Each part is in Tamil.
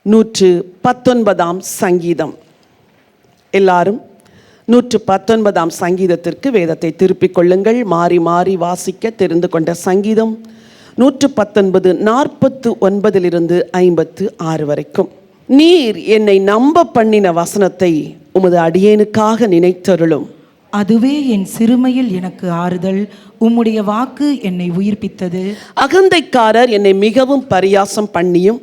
119 சங்கீதம். எல்லாரும் 119 சங்கீதத்திற்கு வேதத்தை திருப்பிக் கொள்ளுங்கள். மாறி மாறி வாசிக்க தெரிந்து கொண்ட சங்கீதம் 119 49 56 வரைக்கும். நீர் என்னை நம்ப பண்ணின வசனத்தை உமது அடியேனுக்காக நினைத்தருளும். அதுவே என் சிறுமையில் எனக்கு ஆறுதல். உம்முடைய வாக்கு என்னை உயிர்ப்பித்தது. அகந்தைக்காரர் என்னை மிகவும் பரியாசம் பண்ணியும்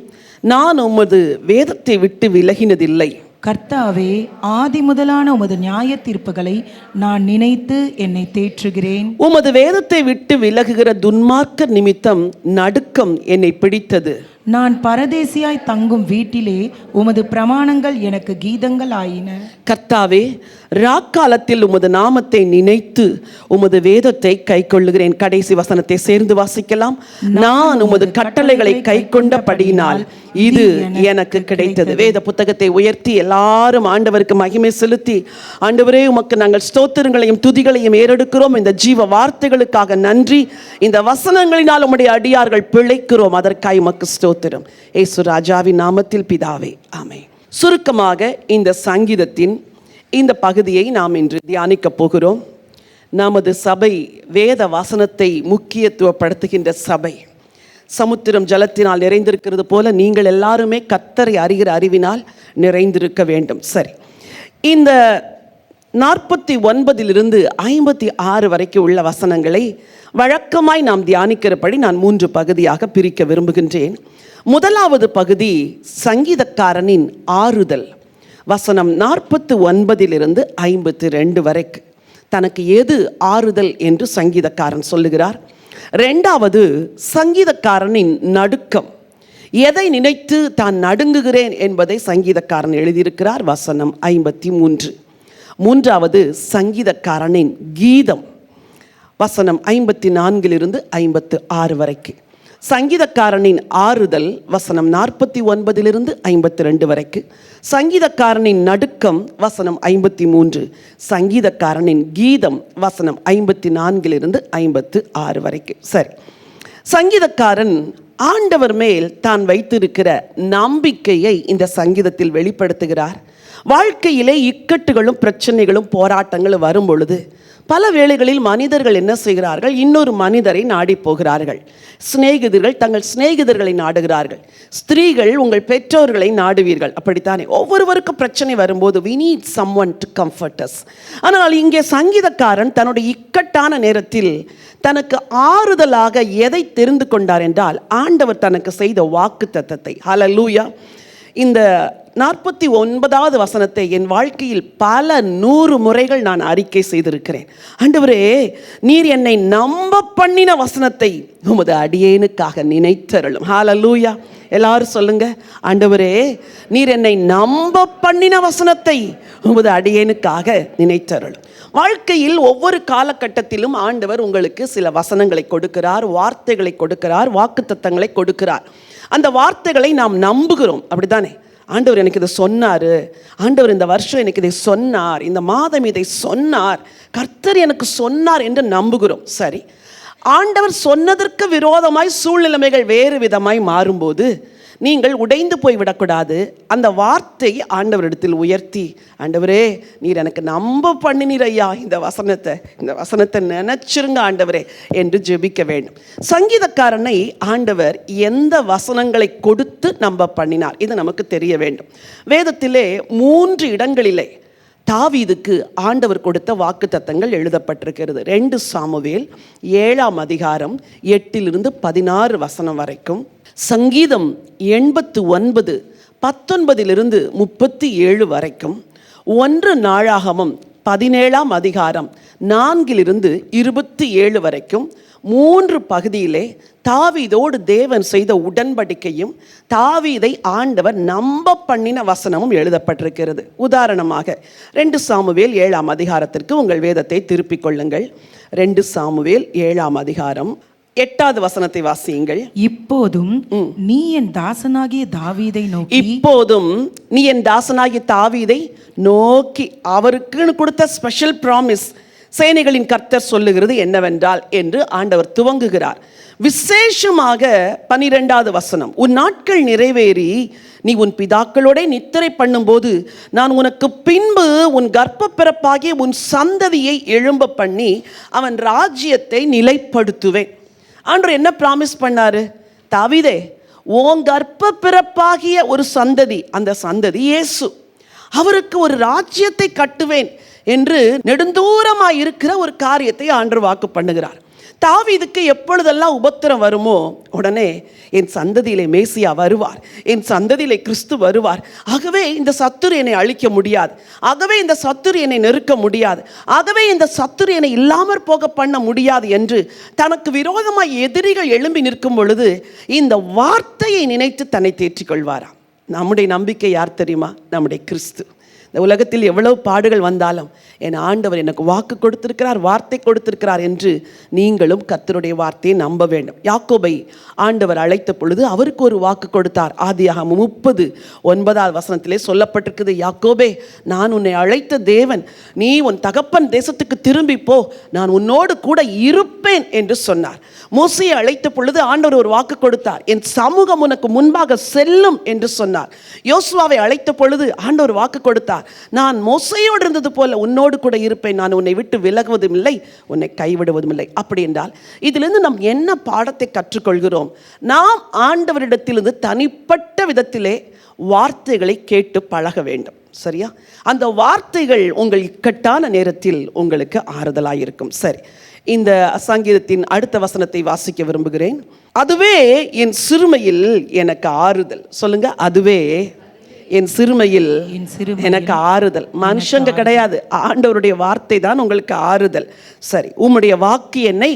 நான் உமது வேதத்தை விட்டு விலகினதில்லை. கர்த்தாவே, ஆதி முதலான உமது நியாய தீர்ப்புகளை நான் நினைத்து என்னை தேற்றுகிறேன். உமது வேதத்தை விட்டு விலகுகிற துன்மார்க்க நிமித்தம் நடுக்கம் என்னை பிடித்தது. நான் பரதேசியாய் தங்கும் வீட்டிலே உமது பிரமாணங்கள் எனக்கு கீதங்கள் ஆயின. கர்த்தாவே, ராக்காலத்தில் உமது நாமத்தை நினைத்து உமது வேதத்தை கை கொள்ளுகிறேன். கடைசி வசனத்தை சேர்ந்து வாசிக்கலாம். நான் உமது கட்டளைகளை கை கொண்டபடியினால் இது எனக்கு கிடைத்தது. வேத புத்தகத்தை உயர்த்தி எல்லாரும் ஆண்டவருக்கு மகிமை செலுத்தி, ஆண்டவரே உமக்கு நாங்கள் ஸ்தோத்திரங்களையும் துதிகளையும் ஏறெடுக்கிறோம். இந்த ஜீவ வார்த்தைகளுக்காக நன்றி. இந்த வசனங்களினால் உம்முடைய அடியார்கள் பிழைக்கிறோம். அதற்காக உமக்கு ஸ்தோத்திரம். இயேசு ராஜாவின் நாமத்தில் பிதாவே, ஆமென். சுருக்கமாக இந்த சங்கீதத்தின் இந்த பகுதியை நாம் இன்று தியானிக்க போகிறோம். நமது சபை வேத வசனத்தை முக்கியத்துவப்படுத்துகின்ற சபை. சமுத்திரம் ஜலத்தினால் நிறைந்திருக்கிறது போல நீங்கள் எல்லாருமே கர்த்தரை அறிகிற அறிவினால் நிறைந்திருக்க வேண்டும். சரி, இந்த 49 56 வரைக்கும் உள்ள வசனங்களை வழக்கமாய் நாம் தியானிக்கிறபடி நான் 3 பகுதியாக பிரிக்க விரும்புகின்றேன். முதலாவது பகுதி சங்கீதக்காரனின் ஆறுதல். வசனம் 49 52 வரைக்கும் தனக்கு எது ஆறுதல் என்று சங்கீதக்காரன் சொல்லுகிறார். இரண்டாவது சங்கீதக்காரனின் நடுக்கம். எதை நினைத்து தான் நடுங்குகிறேன் என்பதை சங்கீதக்காரன் எழுதியிருக்கிறார். வசனம் 53. மூன்றாவது சங்கீதக்காரனின் கீதம். வசனம் 54 56 வரைக்கும். சங்கீதக்காரனின் ஆறுதல் வசனம் 49 52 வரைக்கும். சங்கீதக்காரனின் நடுக்கம் வசனம் 53. சங்கீதக்காரனின் கீதம் வசனம் 54 56 வரைக்கும். சரி, சங்கீதக்காரன் ஆண்டவர் மேல் தான் வைத்திருக்கிற நம்பிக்கையை இந்த சங்கீதத்தில் வெளிப்படுத்துகிறார். வாழ்க்கையிலே இக்கட்டுகளும் பிரச்சனைகளும் போராட்டங்களும் வரும் பொழுது பல வேளைகளில் மனிதர்கள் என்ன செய்கிறார்கள்? இன்னொரு மனிதரை நாடி போகிறார்கள். சிநேகிதர்கள் தங்கள் சிநேகிதர்களை நாடுகிறார்கள். ஸ்திரீகள் உங்கள் பெற்றோர்களை நாடுவீர்கள். அப்படித்தானே? ஒவ்வொருவருக்கும் பிரச்சனை வரும்போது we need someone to comfort us. ஆனால் இங்கே சங்கீதக்காரன் தன்னுடைய இக்கட்டான நேரத்தில் தனக்கு ஆறுதலாக எதை தெரிந்து கொண்டார் என்றால், ஆண்டவர் தனக்கு செய்த வாக்கு தத்தத்தை. ஹல்லேலூயா. இந்த 49வது வசனத்தை என் வாழ்க்கையில் பல 100 முறைகள் நான் அறிக்கை செய்திருக்கிறேன். ஆண்டவரே, நீர் என்னை நம்ப பண்ணின வசனத்தை உமது அடியேனுக்காக நினைத்தருளும். ஹல்லேலூயா. எல்லாரும் சொல்லுங்க, ஆண்டவரே, நீர் என்னை நம்ப பண்ணின வசனத்தை உமது அடியேனுக்காக நினைத்தருளும். வாழ்க்கையில் ஒவ்வொரு காலகட்டத்திலும் ஆண்டவர் உங்களுக்கு சில வசனங்களை கொடுக்கிறார், வார்த்தைகளை கொடுக்கிறார், வாக்குத்தத்தங்களை கொடுக்கிறார். அந்த வார்த்தைகளை நாம் நம்புகிறோம். அப்படித்தானே? ஆண்டவர் எனக்கு இதை சொன்னார், ஆண்டவர் இந்த வருஷம் எனக்கு இதை சொன்னார், இந்த மாதம் இதை சொன்னார், கர்த்தர் எனக்கு சொன்னார் என்று நம்புகிறோம். சரி, ஆண்டவர் சொன்னதற்கு விரோதமாய் சூழ்நிலைமைகள் வேறு விதமாய் மாறும்போது நீங்கள் உடைந்து போய் விடக்கூடாது. அந்த வார்த்தை ஆண்டவரிடத்தில் உயர்த்தி, ஆண்டவரே, நீர் எனக்கு நம்ப பண்ணினீர் ஐயா, இந்த வசனத்தை நினைச்சிருங்க ஆண்டவரே என்று ஜெபிக்க வேண்டும். சங்கீதக்காரனை ஆண்டவர் எந்த வசனங்களை கொடுத்து நம்ப பண்ணினார், இது நமக்கு தெரிய வேண்டும். வேதத்திலே 3 இடங்களிலே தாவீதுக்கு ஆண்டவர் கொடுத்த வாக்குத்தத்தங்கள் எழுதப்பட்டிருக்கிறது. 2 சாமுவேல் 7ஆம் அதிகாரம் 8 16 வசனம் வரைக்கும். சங்கீதம் 89 19 37 வரைக்கும். 1 நாளாகமம் 17ஆம் அதிகாரம் 4 27 வரைக்கும். 3 பகுதியிலே தாவீதோடு தேவன் செய்த உடன்படிக்கையும் தாவீதை ஆண்டவர் நம்ப பண்ணின வசனமும் எழுதப்பட்டிருக்கிறது. உதாரணமாக 2 சாமுவேல் 7ஆம் அதிகாரத்திற்கு உங்கள் வேதத்தை திருப்பிக் கொள்ளுங்கள். 2 சாமுவேல் 7ஆம் அதிகாரம் 8வது வசனத்தை வாசியுங்கள். இப்போதும் நீ என் தாசனாகிய தாவீதை நோக்கி, இப்போதும் நீ என் தாசனாகிய தாவீதை நோக்கி, அவருக்குன்னு கொடுத்த ஸ்பெஷல் ப்ராமிஸ், சேனைகளின் கர்த்தர் சொல்லுகிறது என்னவென்றால் என்று ஆண்டவர் துவங்குகிறார். விசேஷமாக 12வது வசனம், உன் நாட்கள் நிறைவேறி நீ உன் பிதாக்களோட நித்திரை பண்ணும்போது நான் உனக்கு பின்பு உன் கர்ப்ப பிறப்பாகிய உன் சந்ததியை எழும்ப பண்ணி அவன் ராஜ்யத்தை நிலைப்படுத்துவேன். ஆண்டவர் என்ன ப்ராமிஸ் பண்ணாரு? தாவீதே, உன் கர்ப்ப பிறப்பாகிய ஒரு சந்ததி, அந்த சந்ததி இயேசு, அவருக்கு ஒரு ராஜ்யத்தை கட்டுவேன் என்று நெடுந்தூரமாய் இருக்கிற ஒரு காரியத்தை ஆண்டவர் வாக்கு பண்ணுகிறார். தாவீதுக்கு எப்பொழுதெல்லாம் உபத்திரம் வருமோ உடனே என் சந்ததியிலே மேசியா வருவார், என் சந்ததியிலே கிறிஸ்து வருவார், ஆகவே இந்த சத்துரு என்னை அழிக்க முடியாது, ஆகவே இந்த சத்துரு என்னை நெருக்க முடியாது, ஆகவே இந்த சத்துரு என்னை இல்லாமற் போக பண்ண முடியாது என்று தனக்கு விரோதமாய் எதிரிகள் எழும்பி நிற்கும் பொழுது இந்த வார்த்தையை நினைத்து தன்னை தேற்றிக் கொள்வாராம். நம்முடைய நம்பிக்கை யார் தெரியுமா? நம்முடைய கிறிஸ்து. இந்த உலகத்தில் எவ்வளவு பாடுகள் வந்தாலும் என் ஆண்டவர் எனக்கு வாக்கு கொடுத்திருக்கிறார், வார்த்தை கொடுத்திருக்கிறார் என்று நீங்களும் கர்த்தருடைய வார்த்தையை நம்ப வேண்டும். யாக்கோபை ஆண்டவர் அழைத்த பொழுது அவருக்கு ஒரு வாக்கு கொடுத்தார். ஆதியாகமம் 30:9 வசனத்திலே சொல்லப்பட்டிருக்குது, யாக்கோபே, நான் உன்னை அழைத்த தேவன், நீ உன் தகப்பன் தேசத்துக்கு திரும்பி போ, நான் உன்னோடு கூட இருப்பேன் என்று சொன்னார். மோசையை அழைத்த பொழுது ஆண்டவர் ஒரு வாக்கு கொடுத்தார், என் சமூகம் உனக்கு முன்பாக செல்லும் என்று சொன்னார். யோசுவாவை அழைத்த பொழுது ஆண்டவர் வாக்கு கொடுத்தார், நான் மோசையோடு இருந்தது போல உன்னோடு கூட இருப்பேன், நான் உன்னை விட்டு விலகுவதும் இல்லை, உன்னை கைவிடுவதும் இல்லை. அப்படி என்றால் இதிலிருந்து நாம் என்ன பாடத்தை கற்றுக்கொள்கிறோம்? நாம் ஆண்டவரிடத்திலிருந்து தனிப்பட்ட விதத்திலே வார்த்தைகளை கேட்டு பழக வேண்டும். சரியா? அந்த வார்த்தைகள் உங்கள் இக்கட்டான நேரத்தில் உங்களுக்கு ஆறுதலாக இருக்கும். சரி, இந்த சங்கீதத்தின் அடுத்த வசனத்தை வாசிக்க விரும்புகிறேன். அதுவே என் சிறுமையில் எனக்கு ஆறுதல். சொல்லுங்க, அதுவே என் சிறுமையில் எனக்கு ஆறுதல். மனுஷங்க கிடையாது, ஆண்டவருடைய வார்த்தை தான் உங்களுக்கு ஆறுதல். சரி, உம்முடைய வாக்கு என்னை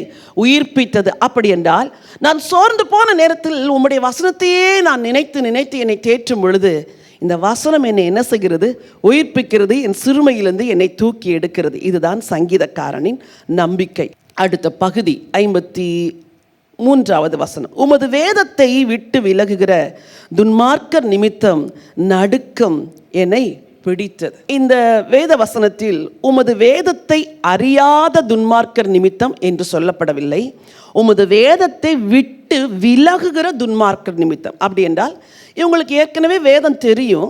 உயிர்ப்பித்தது. அப்படி என்றால் நான் சோர்ந்து போன நேரத்தில் உம்முடைய வசனத்தையே நான் நினைத்து நினைத்து என்னை தேற்றும் பொழுது இந்த வசனம் என்னை என்ன செய்கிறது? உயிர்ப்பிக்கிறது, என் சிறுமையிலிருந்து என்னை தூக்கி எடுக்கிறது. இதுதான் சங்கீதக்காரனின் நம்பிக்கை. அடுத்த பகுதி 53வது வசனம், உமது வேதத்தை விட்டு விலகுகிற துன்மார்க்கர் நிமித்தம் நடுக்கம் என்னை பிடித்தது. இந்த வேத வசனத்தில் உமது வேதத்தை அறியாத துன்மார்க்கர் நிமித்தம் என்று சொல்லப்படவில்லை, உமது வேதத்தை விட்டு விலகுகிற துன்மார்க்கர் நிமித்தம். அப்படி என்றால் இவங்களுக்கு ஏற்கனவே வேதம் தெரியும்,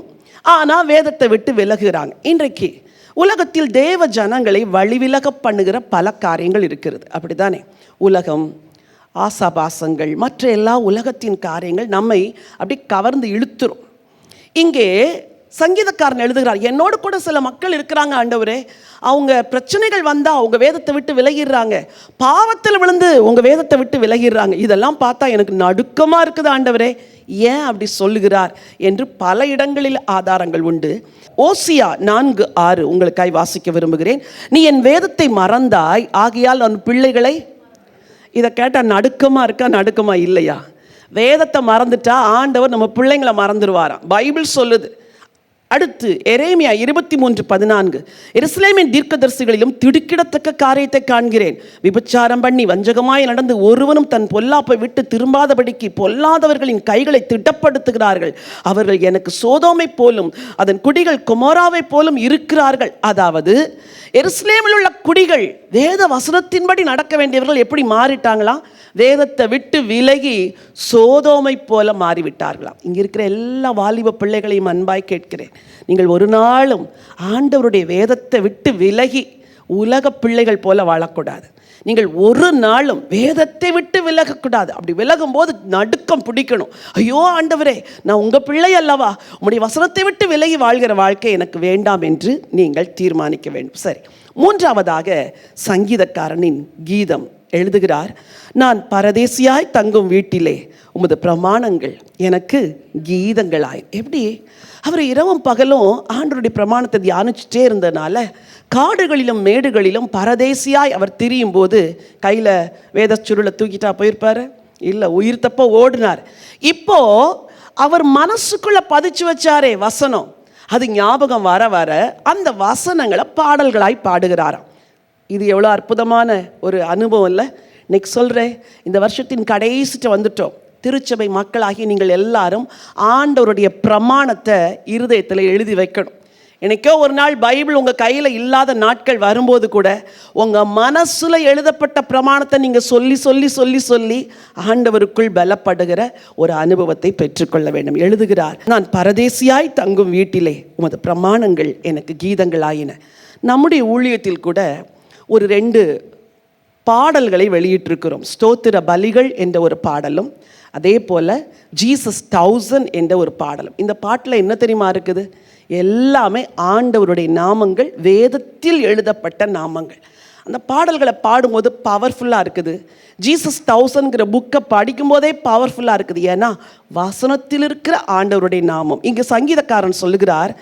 ஆனால் வேதத்தை விட்டு விலகுகிறாங்க. இன்றைக்கு உலகத்தில் தேவ ஜனங்களை வழிவிலக பண்ணுகிற பல காரியங்கள் இருக்கிறது. அப்படித்தானே? உலகம், ஆசாபாசங்கள், மற்ற எல்லா உலகத்தின் காரியங்கள் நம்மை அப்படி கவர்ந்து இழுத்துரும். இங்கே சங்கீதக்காரன் எழுதுகிறார், என்னோடு கூட சில மக்கள் இருக்கிறாங்க ஆண்டவரே, அவங்க பிரச்சனைகள் வந்தால் அவங்க வேதத்தை விட்டு விலகிடுறாங்க, பாவத்தில் விழுந்து உங்கள் வேதத்தை விட்டு விலகிடுறாங்க, இதெல்லாம் பார்த்தா எனக்கு நடுக்கமாக இருக்குது ஆண்டவரே, ஏன் அப்படி சொல்லுகிறார் என்று பல இடங்களில் ஆதாரங்கள் உண்டு. ஓசியா 4:6 உங்களுக்காய் வாசிக்க விரும்புகிறேன். நீ என் வேதத்தை மறந்தாய், ஆகையால் நான் பிள்ளைகளை. இதை கேட்டால் நடுக்கமாக இருக்கா, நடுக்கமாக இல்லையா? வேதத்தை மறந்துட்டா ஆண்டவர் நம்ம பிள்ளைங்களை மறந்துடுவாராம், பைபிள் சொல்லுது. அடுத்து எரேமியா 23:14, எருசலேமின் தீர்க்கதரிசிகளிலும் திடுக்கிடத்தக்க காரியத்தை காண்கிறேன், விபச்சாரம் பண்ணி வஞ்சகமாய் நடந்து ஒருவனும் தன் பொல்லாப்பை விட்டு திரும்பாதபடிக்கு பொல்லாதவர்களின் கைகளை திடப்படுத்துகிறார்கள், அவர்கள் எனக்கு சோதோமை போலும் அதன் குடிகள் கொமோராவை போலும் இருக்கிறார்கள். அதாவது எருசலேமில் உள்ள குடிகள் வேத வசனத்தின்படி நடக்க வேண்டியவர்கள் எப்படி மாறிட்டாங்களாம்? வேதத்தை விட்டு விலகி சோதோமை போல மாறிவிட்டார்களாம். இங்கே இருக்கிற எல்லா வாலிப பிள்ளைகளையும் அன்பாய் கேட்கிறேன், நீங்கள் ஒரு நாளும் ஆண்டவருடைய வேதத்தை விட்டு விலகி உலக பிள்ளைகள் போல வாழக்கூடாது. நீங்கள் ஒரு நாளும் வேதத்தை விட்டு விலகக்கூடாது. அப்படி விலகும் போது நடுக்கம் பிடிக்கணும். ஐயோ ஆண்டவரே, நான் உங்கள் பிள்ளை அல்லவா, உங்களுடைய வசனத்தை விட்டு விலகி வாழ்கிற வாழ்க்கை எனக்கு வேண்டாம் என்று நீங்கள் தீர்மானிக்க வேண்டும். சரி, மூன்றாவதாக சங்கீதக்காரனின் கீதம் எழுதுகிறார், நான் பரதேசியாய் தங்கும் வீட்டிலே உமது பிரமாணங்கள் எனக்கு கீதங்களாய். எப்படி? அவர் இரவும் பகலும் ஆண்டவருடைய பிரமாணத்தை தியானிச்சுட்டே இருந்ததுனால காடுகளிலும் மேடுகளிலும் பரதேசியாய் அவர் திரியும் போது கையில் வேத சுருளை தூக்கிட்டா போயிருப்பார்? இல்லை, உயிர் தப்ப ஓடினார். இப்போ அவர் மனசுக்குள்ள பதிச்சு வச்சாரே வசனம், அது ஞாபகம் வர வர அந்த வசனங்களை பாடல்களாய் பாடுகிறாராம். இது எவ்வளோ அற்புதமான ஒரு அனுபவம் இல்லை? இன்னைக்கு சொல்கிறேன், இந்த வருஷத்தின் கடைசிட்டு வந்துட்டோம். திருச்சபை மக்களாகி நீங்கள் எல்லாரும் ஆண்டவருடைய பிரமாணத்தை இருதயத்தில் எழுதி வைக்கணும். எனக்கோ ஒரு நாள் பைபிள் உங்கள் கையில் இல்லாத நாட்கள் வரும்போது கூட உங்கள் மனசில் எழுதப்பட்ட பிரமாணத்தை நீங்கள் சொல்லி சொல்லி சொல்லி சொல்லி ஆண்டவருக்குள் பலப்படுகிற ஒரு அனுபவத்தை பெற்றுக்கொள்ள வேண்டும். எழுதுகிறார், நான் பரதேசியாய் தங்கும் வீட்டிலே உமது பிரமாணங்கள் எனக்கு கீதங்கள் ஆயின. நம்முடைய ஊழியத்தில் கூட ஒரு 2 பாடல்களை வெளியிட்டிருக்கிறோம். ஸ்தோத்திர பலிகள் என்ற ஒரு பாடலும், அதே போல் ஜீசஸ் 1000 என்ற ஒரு பாடலும். இந்த பாட்டில் என்ன தெரியுமா இருக்குது? எல்லாமே ஆண்டவருடைய நாமங்கள், வேதத்தில் எழுதப்பட்ட நாமங்கள். அந்த பாடல்களை பாடும்போது பவர்ஃபுல்லாக இருக்குது. ஜீசஸ் 1000ங்கிற புக்கை படிக்கும்போதே பவர்ஃபுல்லாக இருக்குது. ஏன்னா வசனத்தில் இருக்கிற ஆண்டவருடைய நாமம். இங்கே சங்கீதக்காரன் சொல்லுகிறார்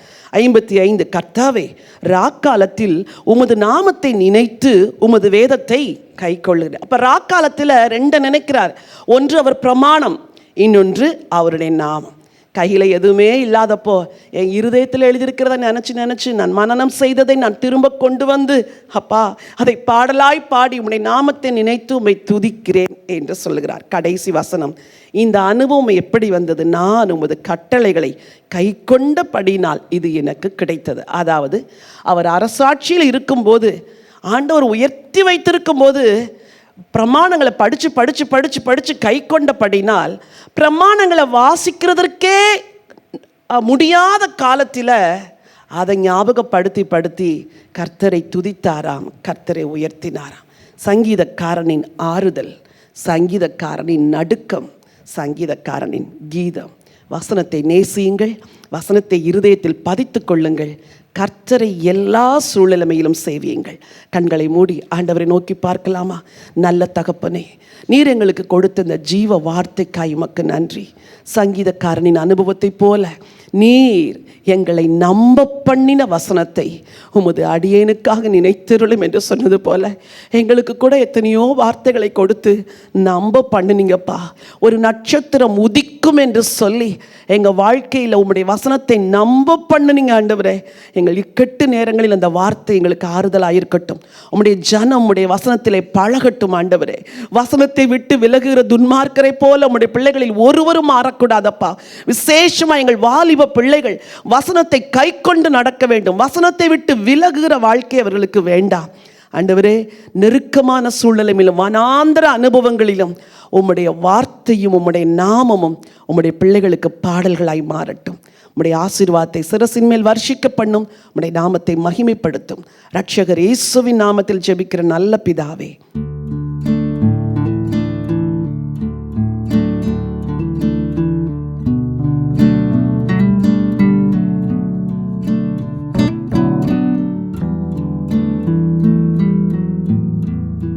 55, கர்த்தாவே ராக்காலத்தில் உமது நாமத்தை நினைத்து உமது வேதத்தை கை கொள்ளுகிறார். அப்போ ராக்காலத்தில் 2 நினைக்கிறார். ஒன்று அவர் பிரமாணம், இன்னொன்று அவருடைய நாமம். கையில் எதுவுமே இல்லாதப்போ என் இருதயத்தில் எழுதியிருக்கிறத நினச்சி நான் மனனம் செய்ததை நான் திரும்ப கொண்டு வந்து, அப்பா அதை பாடலாய் பாடி உம்முடைய நாமத்தை நினைத்து உம்மை துதிக்கிறேன் என்று சொல்லுகிறார். கடைசி வசனம், இந்த அனுபவம் எப்படி வந்தது? நான் உமது கட்டளைகளை கை கொண்டபடினால் இது எனக்கு கிடைத்தது. அதாவது அவர் அரசாட்சியில் இருக்கும்போது, ஆண்டவர் உயர்த்தி வைத்திருக்கும் போது பிரமாணங்களை படித்து படித்து படித்து படித்து கை கொண்டபடினால் பிரமாணங்களை வாசிக்கிறதற்கே முடியாத காலத்தில் அதை ஞாபகப்படுத்தி படுத்தி கர்த்தரை துதித்தாராம், கர்த்தரை உயர்த்தினாராம். சங்கீதக்காரனின் ஆறுதல், சங்கீதக்காரனின் நடுக்கம், சங்கீதக்காரனின் கீதம். வசனத்தை நேசியுங்கள், வசனத்தை இருதயத்தில் பதித்து கொள்ளுங்கள், கர்த்தரை எல்லா சூழ்நிலைமையிலும் சேவியுங்கள். கண்களை மூடி ஆண்டவரை நோக்கி பார்க்கலாமா? நல்ல தகப்பனே, நீர் எங்களுக்கு கொடுத்த இந்த ஜீவ வார்த்தைக்காய் உமக்கு நன்றி. சங்கீதக்காரனின் அனுபவத்தை போல நீர் எங்களை நம்ப பண்ணின வசனத்தை உமது அடியேனுக்காக நினைத்திருளும் என்று சொன்னது போல எங்களுக்கு கூட எத்தனையோ வார்த்தைகளை கொடுத்து நம்ப பண்ணுனீங்கப்பா. ஒரு நட்சத்திரம் உதிக்கும் என்று சொல்லி எங்கள் வாழ்க்கையில் உம்முடைய வசனத்தை நம்ப பண்ணுனீங்க ஆண்டவரே. எங்கள் இக்கட்டு நேரங்களில் அந்த வார்த்தை எங்களுக்கு ஆறுதலாக இருக்கட்டும். உம்முடைய ஜனம் உம்முடைய வசனத்திலே பழகட்டும் ஆண்டவரே. வசனத்தை விட்டு விலகுகிற துன்மார்க்கரை போல உம்முடைய பிள்ளைகளில் ஒருவரும் மாறக்கூடாதப்பா. விசேஷமாக எங்கள் வாலிப பிள்ளைகள் வசனத்தை கை கொண்டு நடக்க வேண்டும். வசனத்தை விட்டு விலகுகிற வாழ்க்கை அவர்களுக்கு வேண்டாம் ஆண்டவரே. நெருக்கமான சூழ்நிலையிலும் வனாந்தர அனுபவங்களிலும் உம்முடைய வார்த்தையும் உம்முடைய நாமமும் உம்முடைய பிள்ளைகளுக்கு பாடல்களாய் மாறட்டும். உம்முடைய ஆசீர்வாதத்தை சிரசின் மேல் வர்ஷிக்க பண்ணும். உம்முடைய நாமத்தை மகிமைப்படுத்தும். இரட்சகர் இயேசுவின் நாமத்தில் ஜெபிக்கிற நல்ல பிதாவே.